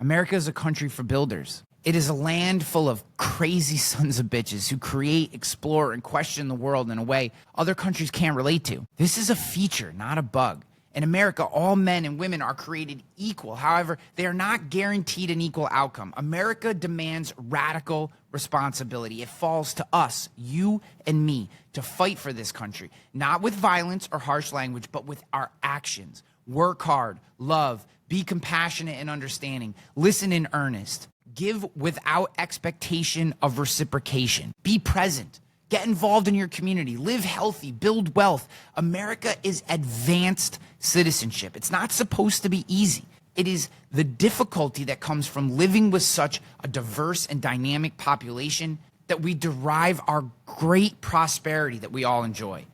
America is a country for builders. It is a land full of crazy sons of bitches who create, explore, and question the world in a way other countries can't relate to. This is a feature, not a bug. In America, all men and women are created equal. However, they are not guaranteed an equal outcome. America demands radical responsibility. It falls to us, you and me, to fight for this country, not with violence or harsh language, but with our actions. Work hard, love, be compassionate and understanding, listen in earnest, give without expectation of reciprocation, be present. Get involved in your community, live healthy, build wealth. America is advanced citizenship. It's not supposed to be easy. It is the difficulty that comes from living with such a diverse and dynamic population that we derive our great prosperity that we all enjoy.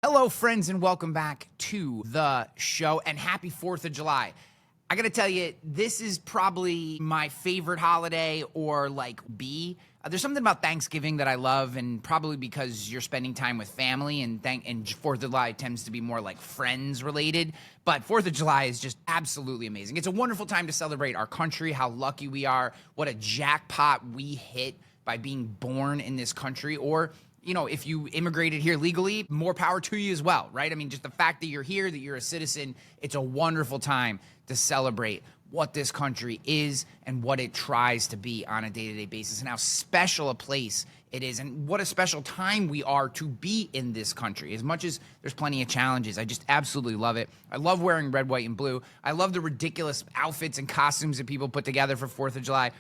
Hello, friends, and welcome back to the show, and happy 4th of July. I gotta tell you, this is probably my favorite holiday, or like B. There's something about Thanksgiving that I love, and probably because you're spending time with family, and 4th of July tends to be more like friends related. But 4th of July is just absolutely amazing. It's a wonderful time to celebrate our country, how lucky we are, what a jackpot we hit by being born in this country, or you know, if you immigrated here legally, more power to you as well, right? I mean, just the fact that you're here, that you're a citizen, it's a wonderful time to celebrate what this country is and what it tries to be on a day-to-day basis, and how special a place it is, and what a special time we are to be in this country. As much as there's plenty of challenges, I just absolutely love it. I love wearing red, white, and blue. I love the ridiculous outfits and costumes that people put together for 4th of July.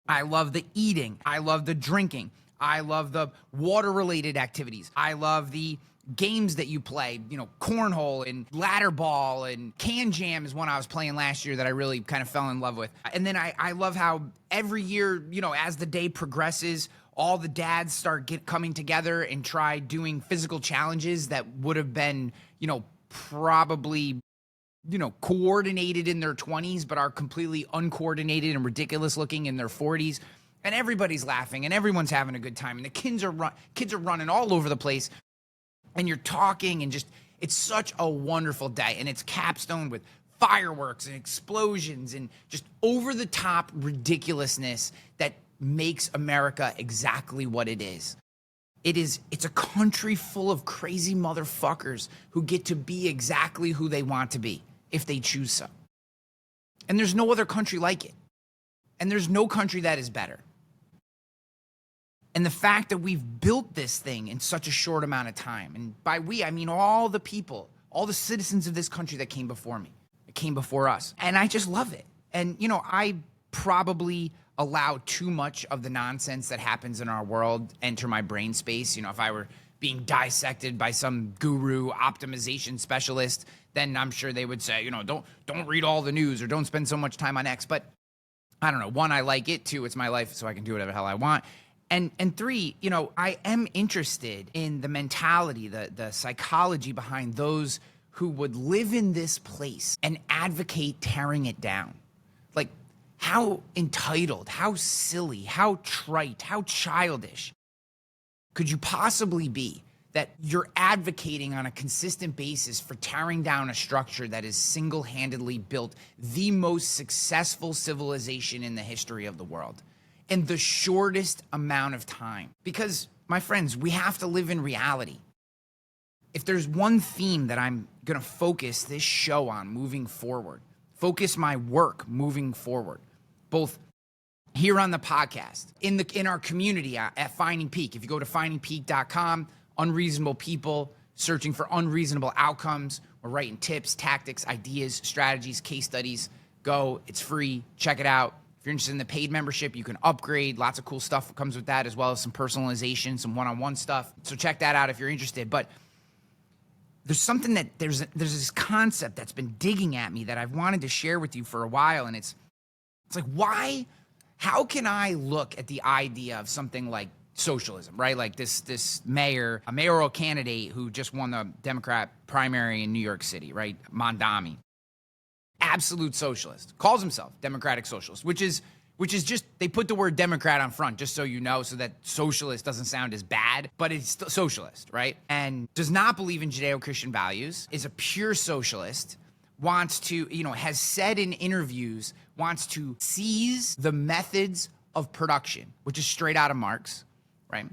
I love the eating. I love the drinking. I love the water-related activities. I love the games that you play, you know, cornhole and ladder ball, and can jam is one I was playing last year that I really kind of fell in love with. And then I love how every year, you know, as the day progresses, all the dads start coming together and try doing physical challenges that would have been, you know, probably, you know, coordinated in their 20s, but are completely uncoordinated and ridiculous looking in their 40s. And everybody's laughing, and everyone's having a good time, and the kids are running all over the place, and you're talking, and just, it's such a wonderful day, and it's capstoned with fireworks and explosions and just over-the-top ridiculousness that makes America exactly what it is. It's a country full of crazy motherfuckers who get to be exactly who they want to be, if they choose so. And there's no other country like it. And there's no country that is better. And the fact that we've built this thing in such a short amount of time, and by we, I mean all the people, all the citizens of this country that came before me, that came before us. And I just love it. And, you know, I probably allow too much of the nonsense that happens in our world enter my brain space. You know, if I were being dissected by some guru optimization specialist, then I'm sure they would say, you know, don't read all the news, or don't spend so much time on X. But I don't know. One, I like it. Two, it's my life, so I can do whatever the hell I want. And three, you know, I am interested in the mentality, the psychology behind those who would live in this place and advocate tearing it down. Like, how entitled, how silly, how trite, how childish could you possibly be that you're advocating on a consistent basis for tearing down a structure that has single-handedly built the most successful civilization in the history of the world in the shortest amount of time? Because, my friends, we have to live in reality. If there's one theme that I'm going to focus this show on moving forward, focus my work moving forward, both here on the podcast, in our community at Finding Peak. If you go to findingpeak.com, unreasonable people searching for unreasonable outcomes, we're writing tips, tactics, ideas, strategies, case studies. Go, it's free, check it out. If you're interested in the paid membership, you can upgrade. Lots of cool stuff comes with that, as well as some personalization, some one-on-one stuff. So check that out if you're interested. But there's something that there's this concept that's been digging at me that I've wanted to share with you for a while, and it's like, how can I look at the idea of something like socialism, right? Like this mayoral candidate who just won the Democrat primary in New York City, right? Mondami. Absolute socialist, calls himself Democratic Socialist, which is which is just, they put the word Democrat on front, just so you know, so that socialist doesn't sound as bad, but it's still socialist, right? And does not believe in Judeo-Christian values, is a pure socialist, wants to, has said in interviews, wants to seize the methods of production, which is straight out of Marx, right?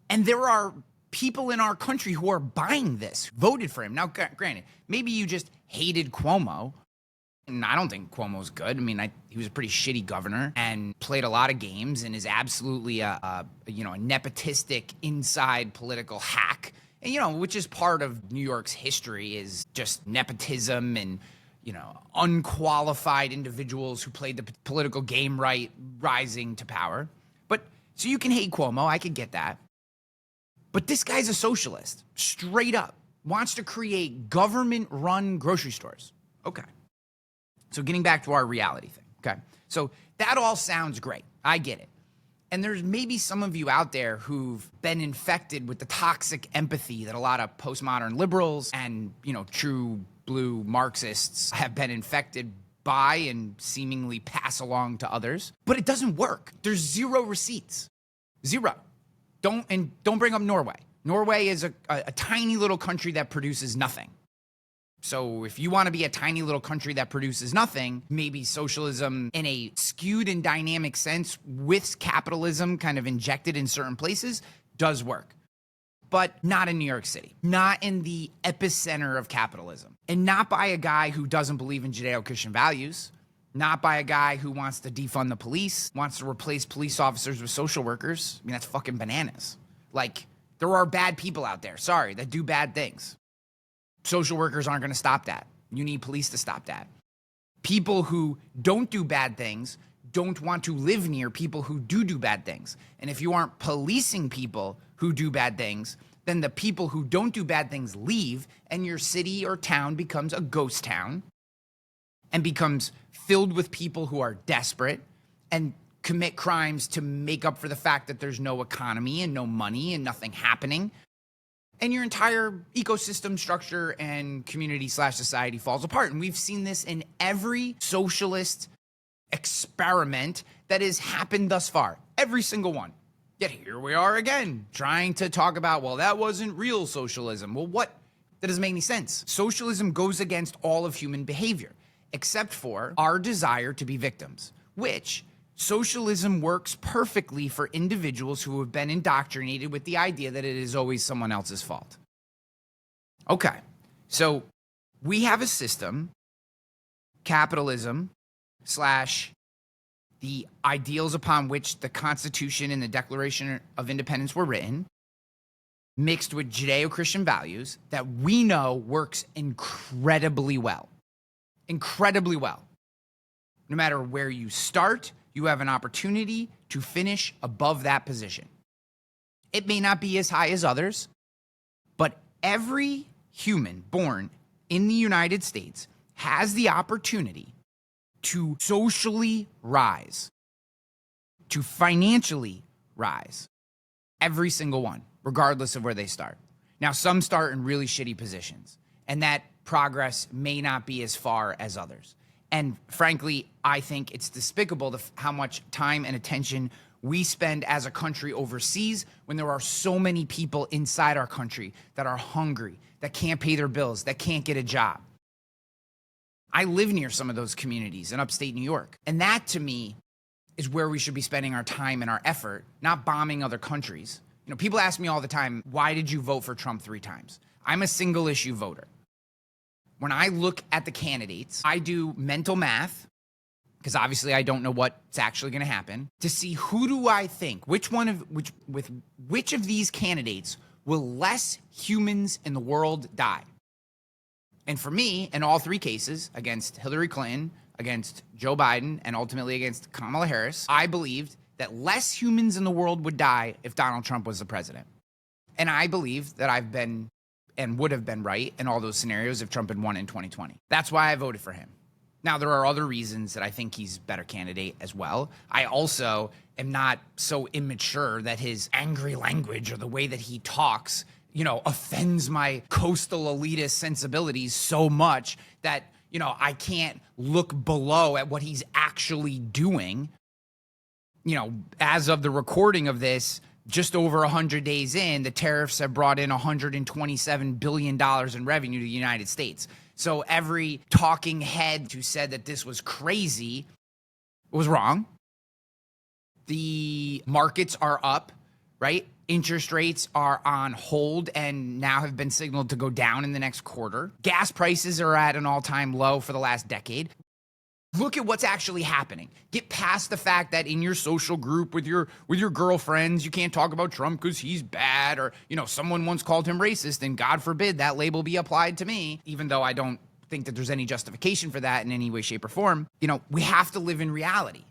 And there are people in our country who are buying this, voted for him. Now, granted, maybe you just hated Cuomo. And I don't think Cuomo's good. I mean, he was a pretty shitty governor and played a lot of games and is absolutely a nepotistic inside political hack. And, which is part of New York's history, is just nepotism and, unqualified individuals who played the political game right, rising to power. But so you can hate Cuomo. I could get that. But this guy's a socialist, straight up, wants to create government-run grocery stores. Okay. So getting back to our reality thing, okay? So that all sounds great. I get it. And there's maybe some of you out there who've been infected with the toxic empathy that a lot of postmodern liberals and, true blue Marxists have been infected by and seemingly pass along to others. But it doesn't work. There's zero receipts. Zero. Don't bring up Norway. Norway is a tiny little country that produces nothing. So if you want to be a tiny little country that produces nothing, maybe socialism in a skewed and dynamic sense with capitalism kind of injected in certain places does work. But not in New York City, not in the epicenter of capitalism, and not by a guy who doesn't believe in Judeo-Christian values, not by a guy who wants to defund the police, wants to replace police officers with social workers. I mean, that's fucking bananas. Like, there are bad people out there, sorry, that do bad things. Social workers aren't going to stop that. You need police to stop that. People who don't do bad things don't want to live near people who do bad things. And if you aren't policing people who do bad things, then the people who don't do bad things leave, and your city or town becomes a ghost town and becomes filled with people who are desperate and commit crimes to make up for the fact that there's no economy and no money and nothing happening. And your entire ecosystem structure and community/society falls apart. And we've seen this in every socialist experiment that has happened thus far. Every single one. Yet here we are again, trying to talk about, well, that wasn't real socialism. Well, what? That doesn't make any sense. Socialism goes against all of human behavior, except for our desire to be victims, which socialism works perfectly for individuals who have been indoctrinated with the idea that it is always someone else's fault. Okay, so we have a system, capitalism / the ideals upon which the Constitution and the Declaration of Independence were written, mixed with Judeo-Christian values that we know works incredibly well. Incredibly well. No matter where you start, you have an opportunity to finish above that position. It may not be as high as others, but every human born in the United States has the opportunity to socially rise, to financially rise. Every single one, regardless of where they start. Now, some start in really shitty positions, and that progress may not be as far as others. And frankly, I think it's despicable how much time and attention we spend as a country overseas when there are so many people inside our country that are hungry, that can't pay their bills, that can't get a job. I live near some of those communities in upstate New York. And that, to me, is where we should be spending our time and our effort, not bombing other countries. People ask me all the time, why did you vote for Trump 3 times? I'm a single issue voter. When I look at the candidates, I do mental math, because obviously I don't know what's actually going to happen, to see who do I think, which of these candidates will less humans in the world die. And for me, in all 3 cases, against Hillary Clinton, against Joe Biden, and ultimately against Kamala Harris, I believed that less humans in the world would die if Donald Trump was the president. And I believe that I've been and would have been right in all those scenarios if Trump had won in 2020. That's why I voted for him. Now, there are other reasons that I think he's a better candidate as well. I also am not so immature that his angry language or the way that he talks offends my coastal elitist sensibilities so much that, I can't look below at what he's actually doing. As of the recording of this, just over 100 days in, the tariffs have brought in $127 billion in revenue to the United States. So every talking head who said that this was crazy was wrong. The markets are up, right? Interest rates are on hold and now have been signaled to go down in the next quarter. Gas prices are at an all-time low for the last decade. Look at what's actually happening. Get past the fact that in your social group with your girlfriends, you can't talk about Trump because he's bad, or, someone once called him racist, and God forbid that label be applied to me, even though I don't think that there's any justification for that in any way, shape, or form. We have to live in reality.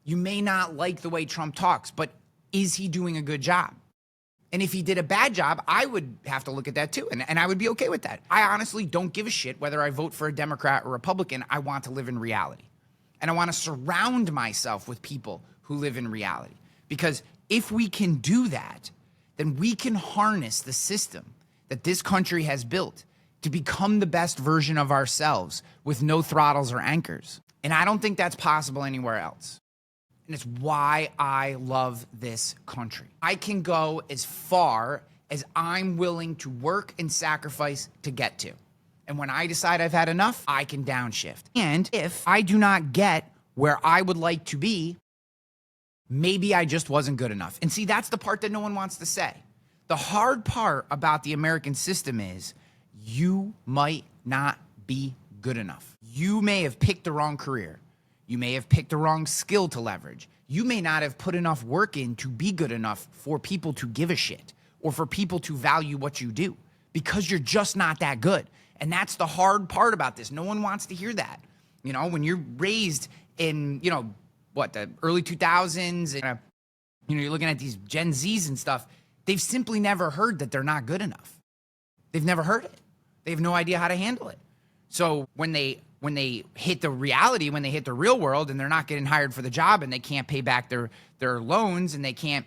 You may not like the way Trump talks, but is he doing a good job? And if he did a bad job, I would have to look at that too, and I would be okay with that. I honestly don't give a shit whether I vote for a Democrat or Republican. I want to live in reality. And I want to surround myself with people who live in reality. Because if we can do that, then we can harness the system that this country has built to become the best version of ourselves with no throttles or anchors. And I don't think that's possible anywhere else. And it's why I love this country. I can go as far as I'm willing to work and sacrifice to get to. And when I decide I've had enough, I can downshift. And if I do not get where I would like to be, maybe I just wasn't good enough. And see, that's the part that no one wants to say. The hard part about the American system is you might not be good enough. You may have picked the wrong career. You may have picked the wrong skill to leverage. You may not have put enough work in to be good enough for people to give a shit or for people to value what you do, because you're just not that good. And that's the hard part about this. No one wants to hear that. When you're raised in, the early 2000s, and, you're looking at these Gen Zs and stuff, they've simply never heard that they're not good enough. They've never heard it. They have no idea how to handle it. So when they hit the reality, when they hit the real world and they're not getting hired for the job and they can't pay back their loans and they can't,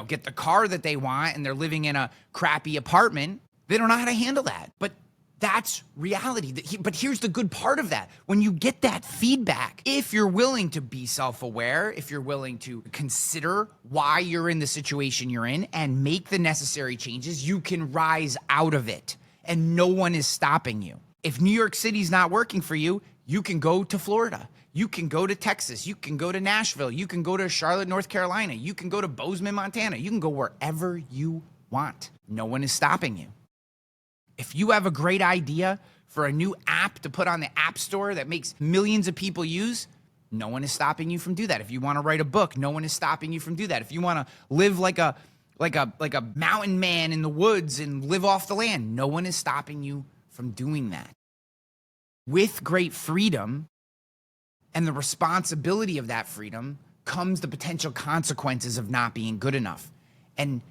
get the car that they want and they're living in a crappy apartment, they don't know how to handle that. But that's reality. But here's the good part of that. When you get that feedback, if you're willing to be self-aware, if you're willing to consider why you're in the situation you're in and make the necessary changes, you can rise out of it and no one is stopping you. If New York City's not working for you, you can go to Florida. You can go to Texas. You can go to Nashville. You can go to Charlotte, North Carolina. You can go to Bozeman, Montana. You can go wherever you want. No one is stopping you. If you have a great idea for a new app to put on the App Store that makes millions of people use, no one is stopping you from do that. If you want to write a book, no one is stopping you from do that. If you want to live like a mountain man in the woods and live off the land, no one is stopping you from doing that. With great freedom and the responsibility of that freedom comes the potential consequences of not being good enough. And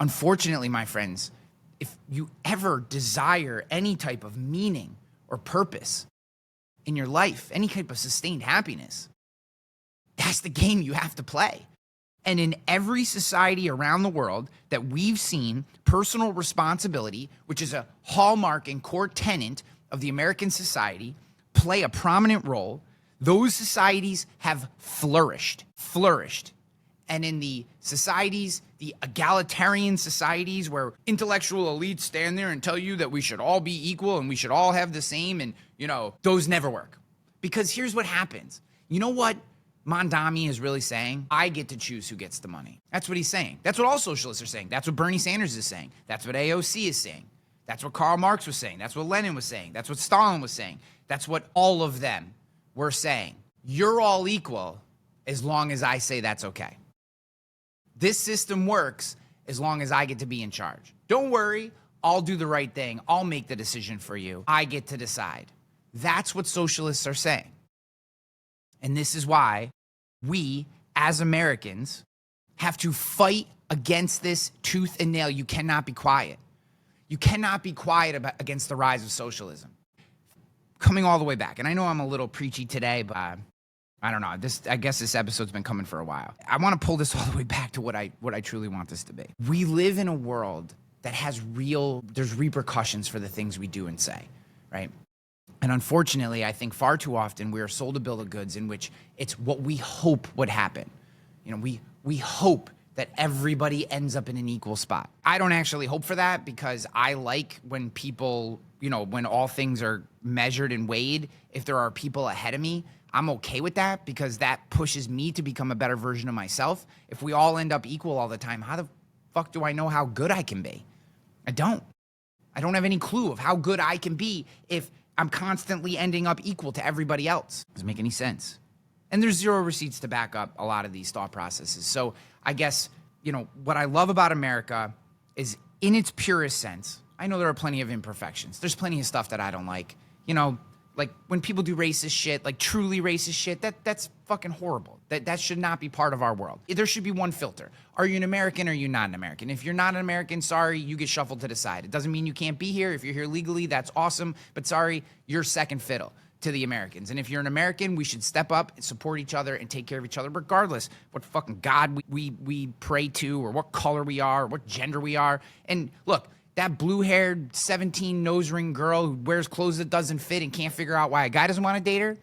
unfortunately, my friends, if you ever desire any type of meaning or purpose in your life, any type of sustained happiness, that's the game you have to play. And in every society around the world that we've seen personal responsibility, which is a hallmark and core tenet of the American society, play a prominent role, those societies have flourished. And in the societies, the egalitarian societies where intellectual elites stand there and tell you that we should all be equal and we should all have the same, and, those never work. Because here's what happens. You know what Mondami is really saying? I get to choose who gets the money. That's what he's saying. That's what all socialists are saying. That's what Bernie Sanders is saying. That's what AOC is saying. That's what Karl Marx was saying. That's what Lenin was saying. That's what Stalin was saying. That's what all of them were saying. You're all equal as long as I say that's okay. This system works as long as I get to be in charge. Don't worry, I'll do the right thing. I'll make the decision for you. I get to decide. That's what socialists are saying. And this is why we, as Americans, have to fight against this tooth and nail. You cannot be quiet. You cannot be quiet against the rise of socialism. Coming all the way back, and I know I'm a little preachy today, but I don't know. I guess this episode's been coming for a while. I want to pull this all the way back to what I truly want this to be. We live in a world that has there's repercussions for the things we do and say, right? And unfortunately, I think far too often we are sold a bill of goods in which it's what we hope would happen. We hope that everybody ends up in an equal spot. I don't actually hope for that because I like when people, when all things are measured and weighed, if there are people ahead of me, I'm okay with that because that pushes me to become a better version of myself. If we all end up equal all the time, how the fuck do I know how good I can be? I don't have any clue of how good I can be if I'm constantly ending up equal to everybody else. Doesn't make any sense. And there's zero receipts to back up a lot of these thought processes. So I guess, what I love about America is in its purest sense. I know there are plenty of imperfections. There's plenty of stuff that I don't like. Like when people do racist shit, like truly racist shit, that's fucking horrible. That should not be part of our world. There should be one filter. Are you an American or are you not an American? If you're not an American, sorry, you get shuffled to the side. It doesn't mean you can't be here. If you're here legally, that's awesome. But sorry, you're second fiddle to the Americans. And if you're an American, we should step up and support each other and take care of each other, regardless what fucking God we pray to or what color we are or what gender we are. And look, that blue-haired 17 nose ring girl who wears clothes that doesn't fit and can't figure out why a guy doesn't want to date her,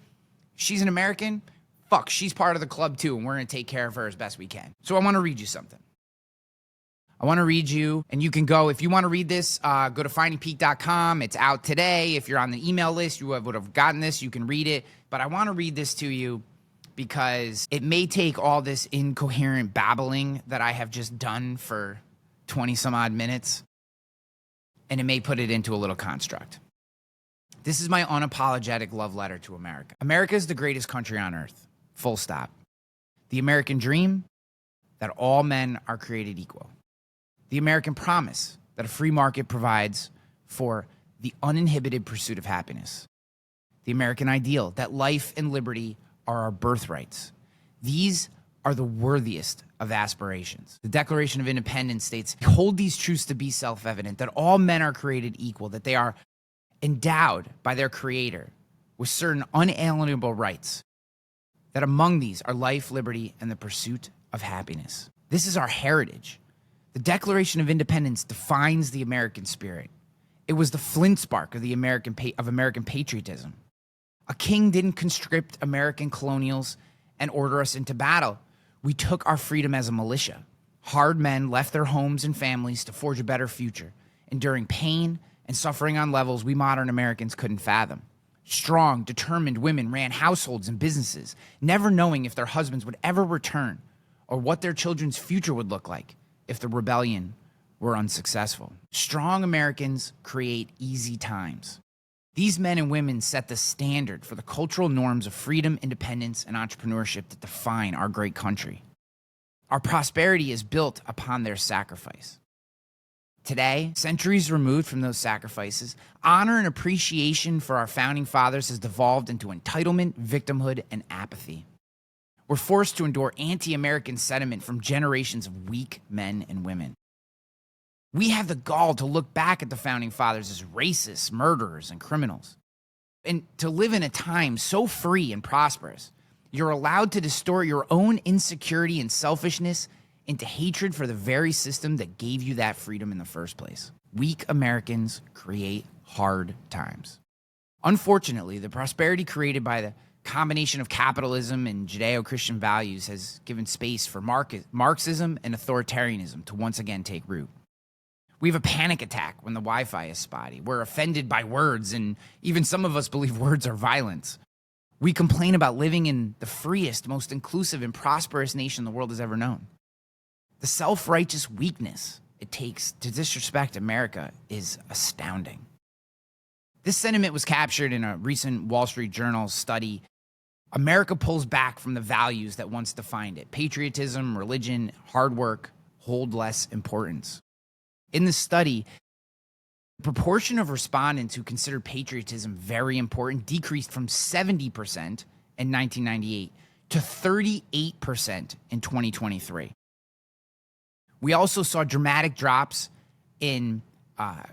she's an American. Fuck, she's part of the club too, and we're going to take care of her as best we can. So I want to read you something. I want to read you, and you can go, if you want to read this, go to findingpeak.com. It's out today. If you're on the email list, you would have gotten this. You can read it. But I want to read this to you because it may take all this incoherent babbling that I have just done for 20-some-odd minutes, and it may put it into a little construct. This is my unapologetic love letter to America. America is the greatest country on earth. Full stop. The American dream, that all men are created equal. The American promise, that a free market provides for the uninhibited pursuit of happiness. The American ideal, that life and liberty are our birthrights. These are the worthiest of aspirations. The Declaration of Independence states, hold these truths to be self-evident, that all men are created equal, that they are endowed by their Creator with certain unalienable rights, that among these are life, liberty, and the pursuit of happiness. This is our heritage. The Declaration of Independence defines the American spirit. It was the flint spark of the American patriotism. A king didn't conscript American colonials and order us into battle. We took our freedom as a militia. Hard men left their homes and families to forge a better future, enduring pain and suffering on levels we modern Americans couldn't fathom. Strong, determined women ran households and businesses, never knowing if their husbands would ever return or what their children's future would look like if the rebellion were unsuccessful. Strong Americans create easy times. These men and women set the standard for the cultural norms of freedom, independence, and entrepreneurship that define our great country. Our prosperity is built upon their sacrifice. Today, centuries removed from those sacrifices, honor and appreciation for our founding fathers has devolved into entitlement, victimhood, and apathy. We're forced to endure anti-American sentiment from generations of weak men and women. We have the gall to look back at the founding fathers as racists, murderers, and criminals. And to live in a time so free and prosperous, you're allowed to distort your own insecurity and selfishness into hatred for the very system that gave you that freedom in the first place. Weak Americans create hard times. Unfortunately, the prosperity created by the combination of capitalism and Judeo-Christian values has given space for Marxism and authoritarianism to once again take root. We have a panic attack when the Wi-Fi is spotty. We're offended by words, and even some of us believe words are violence. We complain about living in the freest, most inclusive, and prosperous nation the world has ever known. The self-righteous weakness it takes to disrespect America is astounding. This sentiment was captured in a recent Wall Street Journal study. America pulls back from the values that once defined it. Patriotism, religion, hard work hold less importance. In the study, the proportion of respondents who considered patriotism very important decreased from 70% in 1998 to 38% in 2023. We also saw dramatic drops in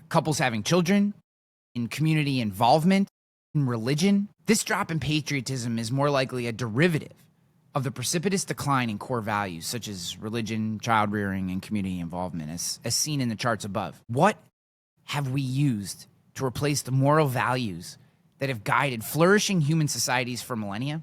couples having children, in community involvement, in religion. This drop in patriotism is more likely a derivative of the precipitous decline in core values such as religion, child rearing, and community involvement, as seen in the charts above. What have we used to replace the moral values that have guided flourishing human societies for millennia,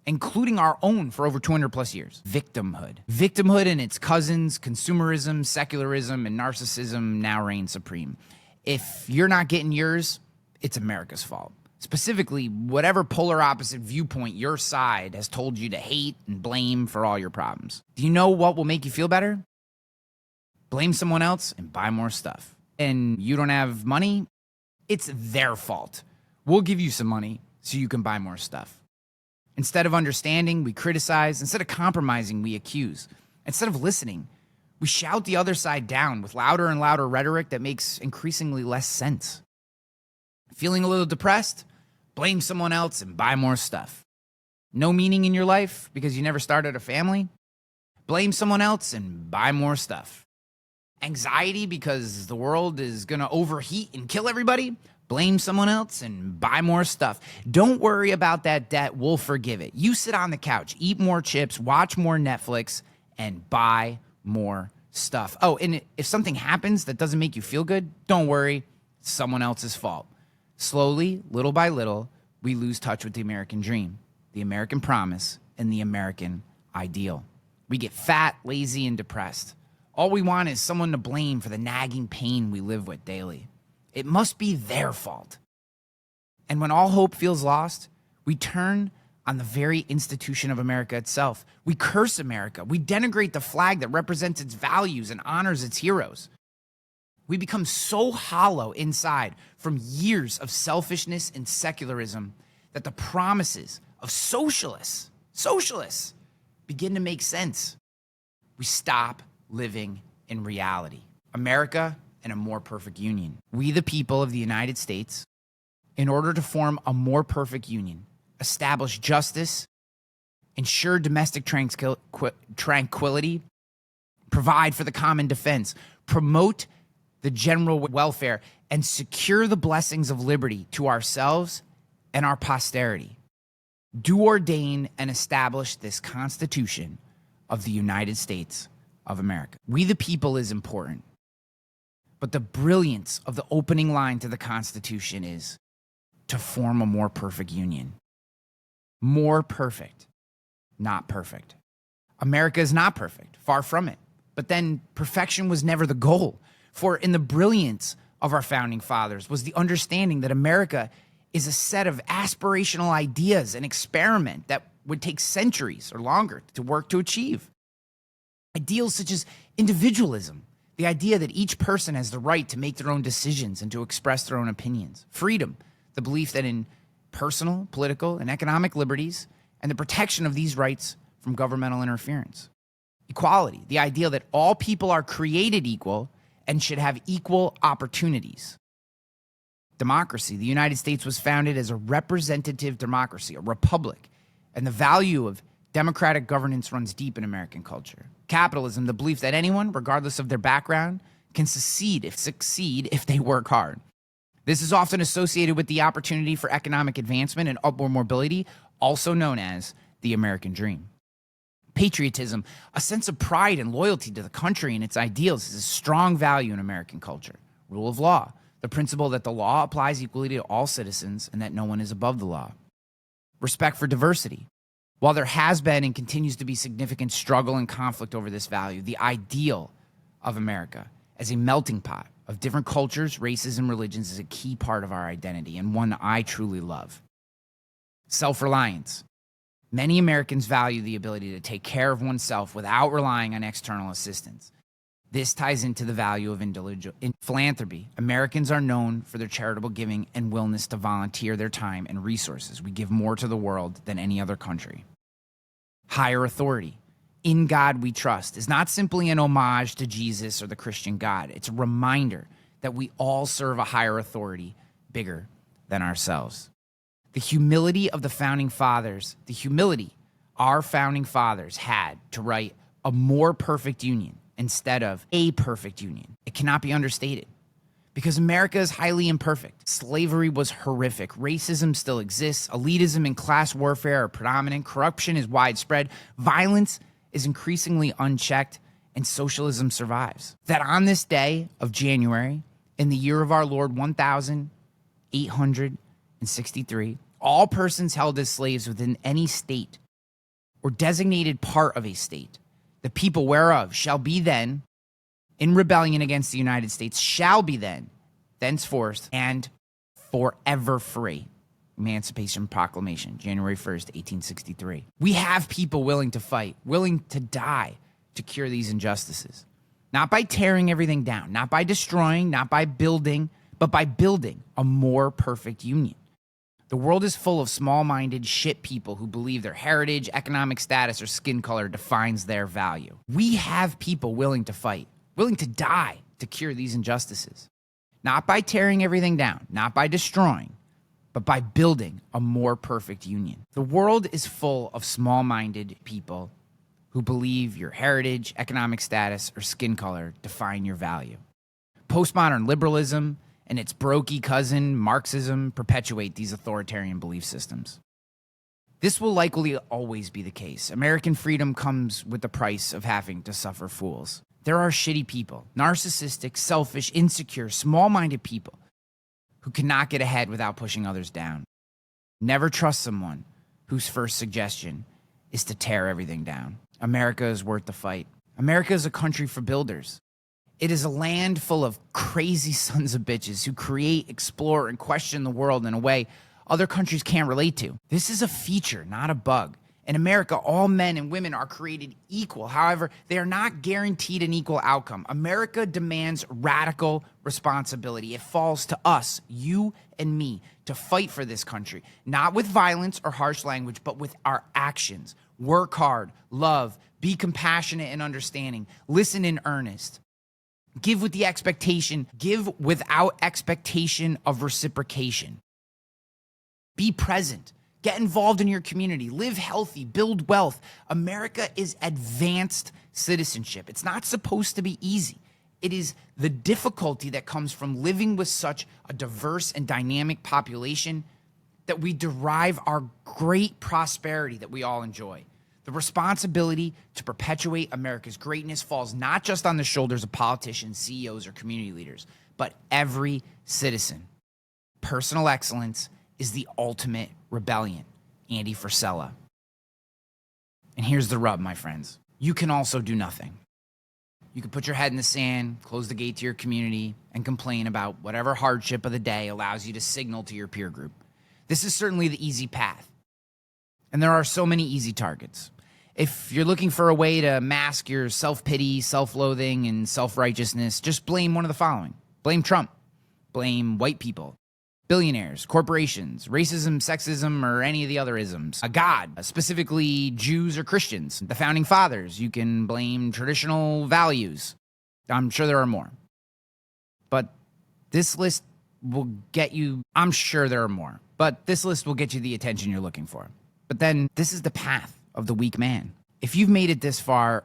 including our own for over 200 plus years. Victimhood. Victimhood and its cousins, consumerism, secularism, and narcissism now reign supreme. If you're not getting yours, it's America's fault. Specifically, whatever polar opposite viewpoint your side has told you to hate and blame for all your problems. Do you know what will make you feel better? Blame someone else and buy more stuff. And you don't have money? It's their fault. We'll give you some money so you can buy more stuff. Instead of understanding, we criticize. Instead of compromising, we accuse. Instead of listening, we shout the other side down with louder and louder rhetoric that makes increasingly less sense. Feeling a little depressed? Blame someone else and buy more stuff. No meaning in your life because you never started a family? Blame someone else and buy more stuff. Anxiety because the world is going to overheat and kill everybody? Blame someone else and buy more stuff. Don't worry about that debt. We'll forgive it. You sit on the couch, eat more chips, watch more Netflix, and buy more stuff. Oh, and if something happens that doesn't make you feel good, don't worry. It's someone else's fault. Slowly, little by little, we lose touch with the American dream, the American promise, and the American ideal. We get fat, lazy, and depressed. All we want is someone to blame for the nagging pain we live with daily. It must be their fault. And when all hope feels lost, we turn on the very institution of America itself. We curse America. We denigrate the flag that represents its values and honors its heroes. We become so hollow inside from years of selfishness and secularism that the promises of socialists begin to make sense. We stop living in reality. America and a more perfect union. We, the people of the United States, in order to form a more perfect union, establish justice, ensure domestic tranquility, provide for the common defense, promote the general welfare, and secure the blessings of liberty to ourselves and our posterity, do ordain and establish this Constitution of the United States of America. We, the people, is important. But the brilliance of the opening line to the Constitution is to form a more perfect union. More perfect, not perfect. America is not perfect, far from it. But then perfection was never the goal. For in the brilliance of our founding fathers was the understanding that America is a set of aspirational ideas, an experiment that would take centuries or longer to work to achieve. Ideals such as individualism, the idea that each person has the right to make their own decisions and to express their own opinions. Freedom, the belief that in personal, political, and economic liberties and the protection of these rights from governmental interference. Equality, the idea that all people are created equal and should have equal opportunities. Democracy, the United States was founded as a representative democracy, a republic, and the value of democratic governance runs deep in American culture. Capitalism, the belief that anyone, regardless of their background, can succeed if they work hard. This is often associated with the opportunity for economic advancement and upward mobility, also known as the American dream. Patriotism, a sense of pride and loyalty to the country and its ideals, is a strong value in American culture. Rule of law, the principle that the law applies equally to all citizens and that no one is above the law. Respect for diversity. While there has been and continues to be significant struggle and conflict over this value, the ideal of America as a melting pot of different cultures, races, and religions is a key part of our identity and one I truly love. Self-reliance. Many Americans value the ability to take care of oneself without relying on external assistance. This ties into the value of individual philanthropy. Americans are known for their charitable giving and willingness to volunteer their time and resources. We give more to the world than any other country. Higher authority. In God we trust is not simply an homage to Jesus or the Christian God. It's a reminder that we all serve a higher authority bigger than ourselves. The humility of the founding fathers, our founding fathers had to write a more perfect union instead of a perfect union. It cannot be understated. Because America is highly imperfect. Slavery was horrific. Racism still exists. Elitism and class warfare are predominant. Corruption is widespread. Violence is increasingly unchecked. And socialism survives. That on this day of January, in the year of our Lord 1800 1863, all persons held as slaves within any state or designated part of a state, the people whereof shall be then in rebellion against the United States, shall be then, thenceforth, and forever free. Emancipation Proclamation, January 1st, 1863. We have people willing to fight, willing to die to cure these injustices. Not by tearing everything down, not by destroying, not by building, but by building a more perfect union. The world is full of small-minded shit people who believe their heritage, economic status, or skin color defines their value. We have people willing to fight, willing to die to cure these injustices. Not by tearing everything down, not by destroying, but by building a more perfect union. The world is full of small-minded people who believe your heritage, economic status, or skin color define your value. Postmodern liberalism and its brokey cousin, Marxism, perpetuate these authoritarian belief systems. This will likely always be the case. American freedom comes with the price of having to suffer fools. There are shitty people, narcissistic, selfish, insecure, small-minded people who cannot get ahead without pushing others down. Never trust someone whose first suggestion is to tear everything down. America is worth the fight. America is a country for builders. It is a land full of crazy sons of bitches who create, explore, and question the world in a way other countries can't relate to. This is a feature, not a bug. In America, all men and women are created equal. However, they are not guaranteed an equal outcome. America demands radical responsibility. It falls to us, you and me, to fight for this country, not with violence or harsh language, but with our actions. Work hard, love, be compassionate and understanding, listen in earnest. Give with the expectation, give without expectation of reciprocation. Be present. Get involved in your community. Live healthy. Build wealth. America is advanced citizenship. It's not supposed to be easy. It is the difficulty that comes from living with such a diverse and dynamic population that we derive our great prosperity that we all enjoy. The responsibility to perpetuate America's greatness falls not just on the shoulders of politicians, CEOs, or community leaders, but every citizen. Personal excellence is the ultimate rebellion. Andy Frisella. And here's the rub, my friends. You can also do nothing. You can put your head in the sand, close the gate to your community, and complain about whatever hardship of the day allows you to signal to your peer group. This is certainly the easy path. And there are so many easy targets. If you're looking for a way to mask your self-pity, self-loathing, and self-righteousness, just blame one of the following. Blame Trump. Blame white people. Billionaires, corporations, racism, sexism, or any of the other isms. A god, specifically Jews or Christians. The founding fathers. You can blame traditional values. I'm sure there are more. But this list will get you, I'm sure there are more. But this list will get you the attention you're looking for. But then this is the path of the weak man. If you've made it this far,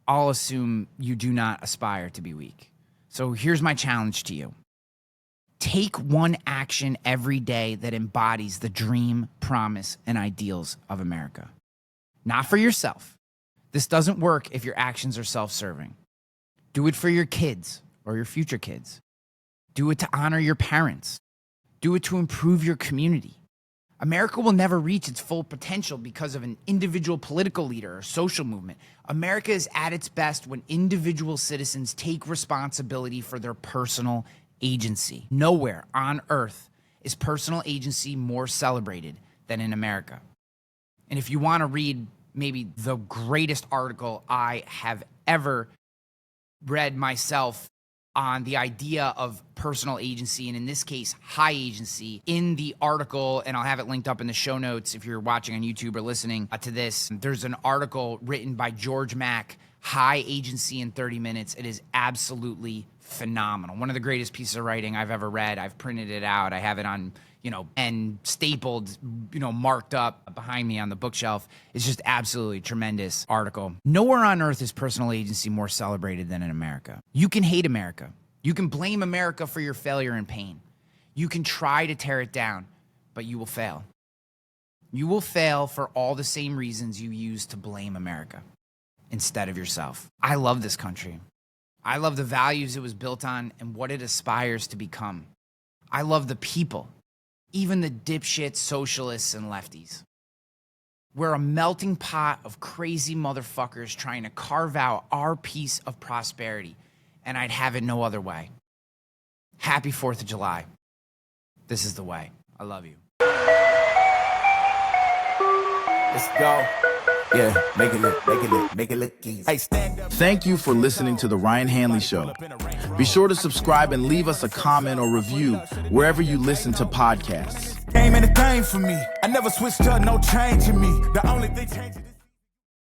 I'll assume you do not aspire to be weak. So here's my challenge to you. Take one action every day that embodies the dream, promise, and ideals of America. Not for yourself. This doesn't work if your actions are self-serving. Do it for your kids or your future kids. Do it to honor your parents. Do it to improve your community. America will never reach its full potential because of an individual political leader or social movement. America is at its best when individual citizens take responsibility for their personal agency. Nowhere on earth is personal agency more celebrated than in America. And if you want to read maybe the greatest article I have ever read myself on the idea of personal agency, and in this case, high agency, in the article, and I'll have it linked up in the show notes if you're watching on YouTube or listening to this, there's an article written by George Mack, High Agency in 30 Minutes. It is absolutely phenomenal. One of the greatest pieces of writing I've ever read. I've printed it out. I have it on, and stapled, marked up behind me on the bookshelf. It's just absolutely tremendous article. Nowhere on earth is personal agency more celebrated than in America. You can hate America. You can blame America for your failure and pain. You can try to tear it down, but you will fail. You will fail for all the same reasons you use to blame America instead of yourself. I love this country. I love the values it was built on and what it aspires to become. I love the people even the dipshit socialists and lefties. We're a melting pot of crazy motherfuckers trying to carve out our piece of prosperity, and I'd have it no other way. Happy 4th of July. This is the way. I love you. Let's go. Yeah, make it look easy. Hey, stand up. Thank you for listening to The Ryan Hanley Show. Be sure to subscribe and leave us a comment or review wherever you listen to podcasts. Ain't anything for me. I never switched up, no change in me. The only thing changing.